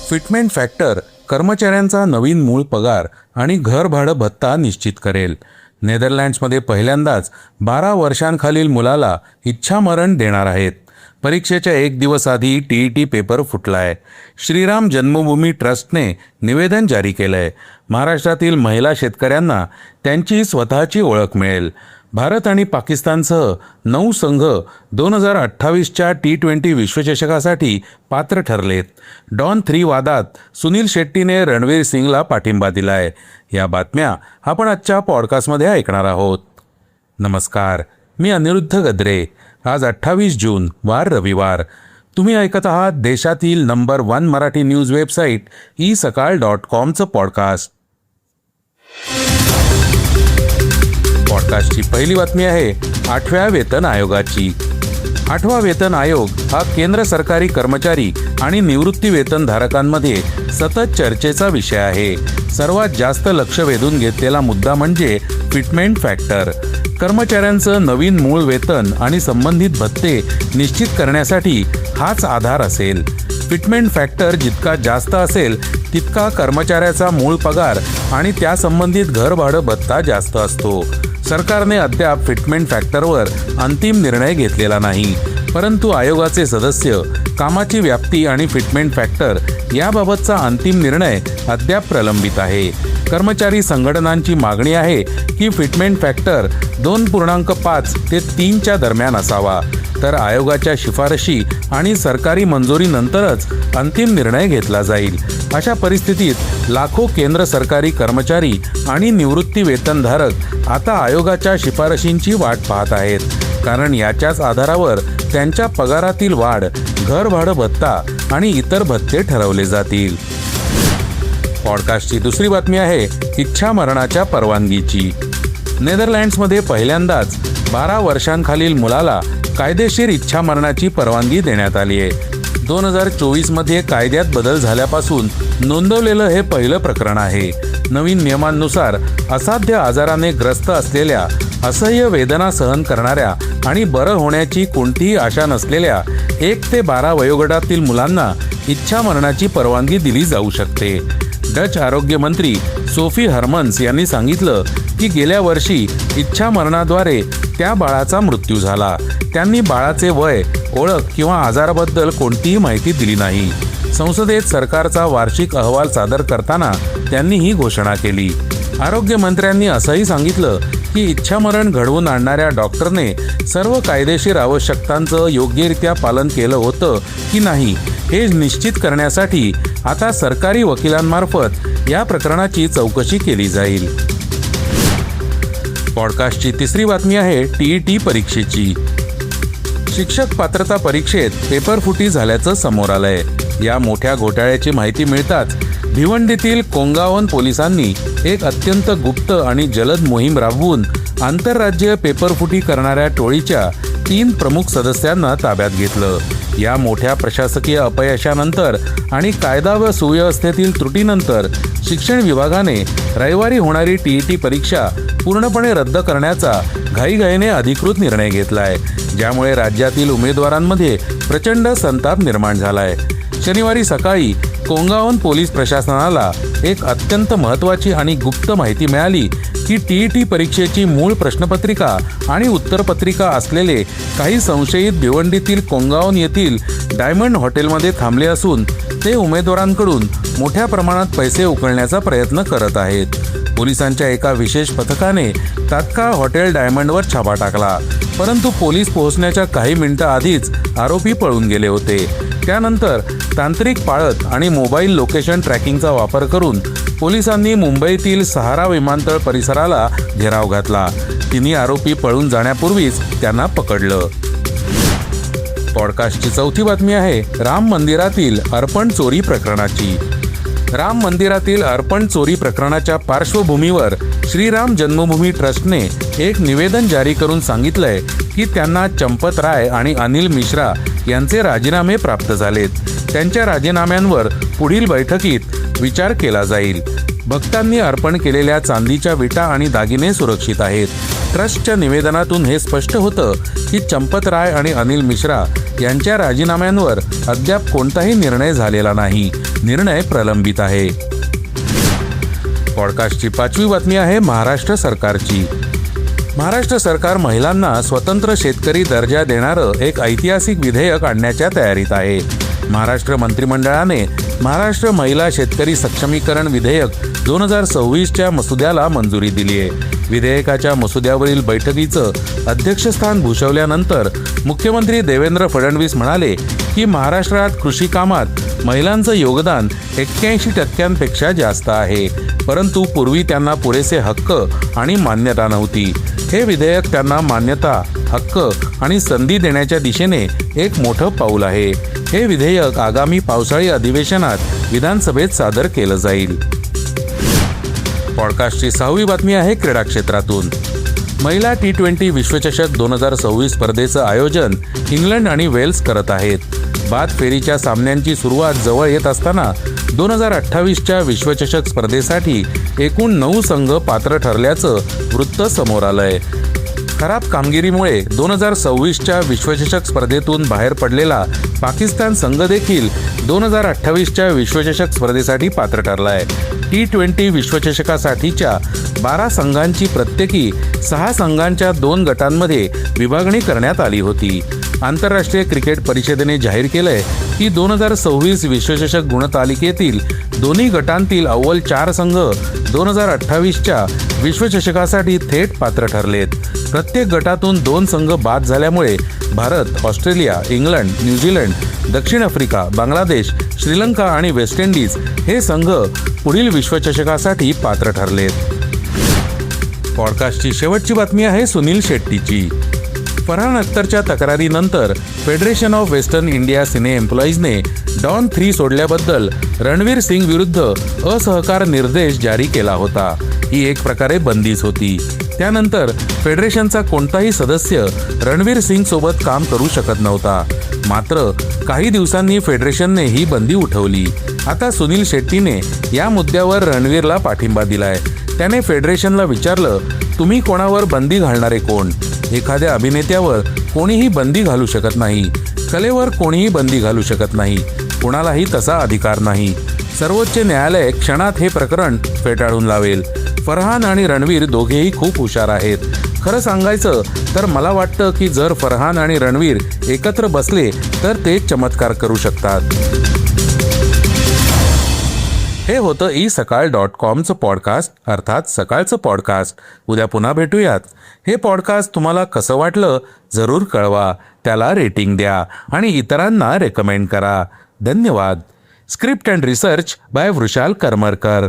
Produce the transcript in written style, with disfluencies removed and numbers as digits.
Fitment factor कर्मचाऱ्यांचा नवीन मूळ पगार आणि घर भाडं भत्ता निश्चित करेल. नेदरलँड्समध्ये पहिल्यांदाच 12 वर्षांखालील मुलाला इच्छामरण देणार आहेत. परीक्षेच्या एक दिवस आधी TET पेपर फुटलाय. श्रीराम जन्मभूमी ट्रस्टने निवेदन जारी केलंय. महाराष्ट्रातील महिला शेतकऱ्यांना त्यांची स्वतःची ओळख मिळेल. भारत आणि पाकिस्तानसह 9 संघ 2028च्या T20 विश्वचषकासाठी पात्र ठरलेत. डॉन 3 वादात सुनील शेट्टीने रणवीर सिंगला पाठिंबा दिलाय. या बातम्या आपण आजच्या पॉडकास्टमध्ये ऐकणार आहोत. नमस्कार, मी अनिरुद्ध गद्रे. आज 28 जून वार रविवार. तुम्ही ऐकत आहात देशातील नंबर 1 मराठी न्यूज वेबसाईट isakal.comचं पॉडकास्ट. पॉडकास्टची पहिली बातमी आहे 8व्या वेतन आयोगाची. 8वा वेतन आयोग हा केंद्र सरकारी कर्मचारी आणि निवृत्ती वेतनधारकांमध्ये सतत चर्चेचा विषय आहे. सर्वात जास्त लक्ष वेधून घेतलेला मुद्दा म्हणजे फिटमेंट फॅक्टर. कर्मचाऱ्यांचं नवीन मूळ वेतन आणि संबंधित भत्ते निश्चित करण्यासाठी हाच आधार असेल. फिटमेंट फॅक्टर जितका जास्त असेल तितका कर्मचाऱ्याचा मूळ पगार आणि त्यासंबंधित घर भाडं भत्ता जास्त असतो. सरकारने अद्याप फिटमेंट फॅक्टरवर अंतिम निर्णय घेतलेला नाही, परंतु आयोगाचे सदस्य कामाची व्याप्ती आणि फिटमेंट फॅक्टर याबाबतचा अंतिम निर्णय अद्याप प्रलंबित आहे. कर्मचारी संघटनांची मागणी आहे की फिटमेंट फॅक्टर 2.5 ते 3च्या दरम्यान असावा, तर आयोगाच्या शिफारशी आणि सरकारी मंजुरीनंतरच अंतिम निर्णय घेतला जाईल. अशा परिस्थितीत लाखो केंद्र सरकारी कर्मचारी आणि निवृत्ती वेतनधारक आता आयोगाच्या शिफारशींची वाट पाहत आहेत, कारण याच्याच आधारावर त्यांच्या पगारातील वाढ, घर भाडं भत्ता आणि इतर भत्ते ठरवले जातील. पॉडकास्टची दुसरी बातमी आहे इच्छामरणाच्या परवानगीची. नेदरलँड्समध्ये पहिल्यांदाच 12 वर्षांखालील मुलाला कायदेशीर इच्छामरणाची परवानगी देण्यात आली आहे. 2024 मध्ये कायद्यात बदल झाल्यापासून नोंदवलेलं हे पहिलं प्रकरण आहे. नवीन नियमांनुसार असाध्य आजाराने ग्रस्त असलेल्या, असह्य वेदना सहन करणाऱ्या आणि बरं होण्याची कोणतीही आशा नसलेल्या 1 ते 12 वयोगटातील मुलांना इच्छामरणाची परवानगी दिली जाऊ शकते. डच आरोग्य मंत्री सोफी हर्मन्स यांनी सांगितलं की गेल्या वर्षी इच्छामरणाद्वारे त्या बाळाचा मृत्यू झाला. त्यांनी बाळाचे वय, ओळख किंवा आजाराबद्दल कोणतीही माहिती दिली नाही. संसदेत सरकारचा वार्षिक अहवाल सादर करताना त्यांनी ही घोषणा केली. आरोग्य मंत्र्यांनी असंही सांगितलं की इच्छामरण घडवून आणणाऱ्या डॉक्टरने सर्व कायदेशीर आवश्यकतांचं योग्यरित्या पालन केलं होतं की नाही हे निश्चित करण्यासाठी आता सरकारी वकिलांमार्फत या प्रकरणाची चौकशी केली जाईल. पॉडकास्टची तिसरी बातमी आहे TET परीक्षेची. शिक्षक पात्रता परीक्षेत पेपरफुटी झाल्याचं समोर आलंय. या मोठ्या घोटाळ्याची माहिती मिळताच भिवंडीतील कोंगावन पोलिसांनी एक अत्यंत गुप्त आणि जलद मोहीम राबवून आंतरराज्य पेपरफुटी करणाऱ्या टोळीच्या 3 प्रमुख सदस्यांना ताब्यात घेतलं. या मोठ्या प्रशासकीय अपयशानंतर आणि कायदा व सुव्यवस्थेतील त्रुटीनंतर शिक्षण विभागाने रविवारी होणारी TET परीक्षा पूर्णपणे रद्द करण्याचा घाईघाईने अधिकृत निर्णय घेतलाय, ज्यामुळे राज्यातील उमेदवारांमध्ये प्रचंड संताप निर्माण झालाय. शनिवारी सकाळी कोंगावन पोलीस प्रशासनाला एक अत्यंत महत्त्वाची आणि गुप्त माहिती मिळाली की TET परीक्षेची मूळ प्रश्नपत्रिका आणि उत्तरपत्रिका असलेले काही संशयित भिवंडीतील कोंगावन येथील डायमंड हॉटेलमध्ये थांबले असून ते उमेदवारांकडून मोठ्या प्रमाणात पैसे उकळण्याचा प्रयत्न करत आहेत. पोलिसांच्या एका विशेष पथकाने तात्काळ हॉटेल डायमंडवर छापा टाकला, परंतु पोलीस पोहोचण्याच्या काही मिनिटं आधीच आरोपी पळून गेले होते. त्यानंतर तांत्रिक पाळत आणि मोबाईल लोकेशन ट्रॅकिंगचा वापर करून पोलिसांनी मुंबईतील सहारा विमानतळ परिसराला घेराव घातला. 3 आरोपी पळून जाण्यापूर्वीच त्यांना पकडलं. पॉडकास्टची चौथी बातमी आहे राम मंदिरातील अर्पण चोरी प्रकरणाची. राम मंदिरातील अर्पण चोरी प्रकरणाच्या पार्श्वभूमीवर श्रीराम जन्मभूमी ट्रस्टने एक निवेदन जारी करून सांगितलंय की त्यांना चंपत राय आणि अनिल मिश्रा यांचे राजीनामे प्राप्त झालेत. त्यांच्या राजीनाम्यांवर पुढील बैठकीत विचार केला जाईल. भक्तांनी अर्पण केलेल्या चांदीच्या विटा आणि दागिने सुरक्षित आहेत, ट्रस्टच्या निवेदनातून हे स्पष्ट होतं की चंपत राय आणि अनिल मिश्रा यांच्या राजीनाम्यांवर अद्याप कोणताही निर्णय झालेला नाही. निर्णय प्रलंबित आहे. पॉडकास्टची 5वी बातमी आहे महाराष्ट्र सरकारची. महाराष्ट्र सरकार महिलांना स्वतंत्र शेतकरी दर्जा देणारं एक ऐतिहासिक विधेयक आणण्याच्या तयारीत आहे. महाराष्ट्र मंत्रिमंडळाने महाराष्ट्र महिला शेतकरी सक्षमीकरण विधेयक 2026च्या मसुद्याला मंजुरी दिली आहे. विधेयकाच्या मसुद्यावरील बैठकीचं अध्यक्षस्थान भूषवल्यानंतर मुख्यमंत्री देवेंद्र फडणवीस म्हणाले की महाराष्ट्रात कृषी कामात महिलांचं योगदान 81% जास्त आहे, परंतु पूर्वी त्यांना पुरेसे हक्क आणि मान्यता नव्हती. हे विधेयक त्यांना मान्यता, हक्क आणि संधी देण्याच्या दिशेने एक मोठं पाऊल आहे. हे विधेयक आगामी पावसाळी अधिवेशनात विधानसभेत सादर केलं जाईल. पॉडकास्टची 6वी बातमी आहे क्रीडा क्षेत्रातून. महिला T20 विश्वचषक 2026 स्पर्धेचं आयोजन इंग्लंड आणि वेल्स करत आहेत. बाद फेरीच्या सामन्यांची सुरुवात जवळ येत असताना 2028च्या विश्वचषक स्पर्धेसाठी एकूण 9 संघ पात्र ठरल्याचं वृत्त समोर आलंय. खराब कामगिरीमुळे 2026च्या विश्वचषक स्पर्धेतून बाहेर पडलेला पाकिस्तान संघ देखील 2028च्या विश्वचषक स्पर्धेसाठी पात्र ठरलाय. T20 विश्वचषकासाठीच्या 12 संघांची प्रत्येकी 6 संघांच्या 2 गटांमध्ये विभागणी करण्यात आली होती. आंतरराष्ट्रीय क्रिकेट परिषदेने जाहीर केलंय की 2026 विश्वचषक गुणतालिकेतील दोन्ही गटांतील अव्वल 4 संघ 2028च्या विश्वचषकासाठी थेट पात्र ठरलेत. प्रत्येक गटातून 2 संघ बाद झाल्यामुळे भारत, ऑस्ट्रेलिया, इंग्लंड, न्यूझीलंड, दक्षिण आफ्रिका, बांगलादेश, श्रीलंका आणि वेस्ट इंडिज हे संघ पुढील विश्वचषकासाठी पात्र ठरलेत. पॉडकास्टची शेवटची बातमी आहे सुनील शेट्टीची. फरहान अख्तरच्या तक्रारीनंतर federation of western India cine एम्प्लॉईजने डॉन 3 सोडल्याबद्दल रणवीर सिंग विरुद्ध असहकार निर्देश जारी केला होता. ही एक प्रकारे बंदीच होती. त्यानंतर फेडरेशनचा कोणताही सदस्य रणवीर सिंग सोबत काम करू शकत नव्हता. मात्र काही दिवसांनी फेडरेशनने ही बंदी उठवली. आता सुनील शेट्टीने या मुद्द्यावर रणवीरला पाठिंबा दिलाय. त्याने फेडरेशनला विचारलं, तुम्ही कोणावर बंदी घालणारे कोण? एखाद्या अभिनेत्यावर कोणीही बंदी घालू शकत नाही. कलेवर कोणीही बंदी घालू शकत नाही. कोणालाही तसा अधिकार नाही. सर्वोच्च न्यायालय क्षणात हे प्रकरण फेटाळून लावेल. फरहान आणि रणवीर दोघेही खूप हुशार आहेत. खरं सांगायचं तर मला वाटतं की जर फरहान आणि रणवीर एकत्र बसले तर ते चमत्कार करू शकतात. हे होतं isakal.comचं पॉडकास्ट, अर्थात सकाळचं पॉडकास्ट. उद्या पुन्हा भेटूयात. हे पॉडकास्ट तुम्हाला कसं वाटलं जरूर कळवा. त्याला रेटिंग द्या आणि इतरांना रेकमेंड करा. धन्यवाद. Script and research by Vrushal Karmarkar.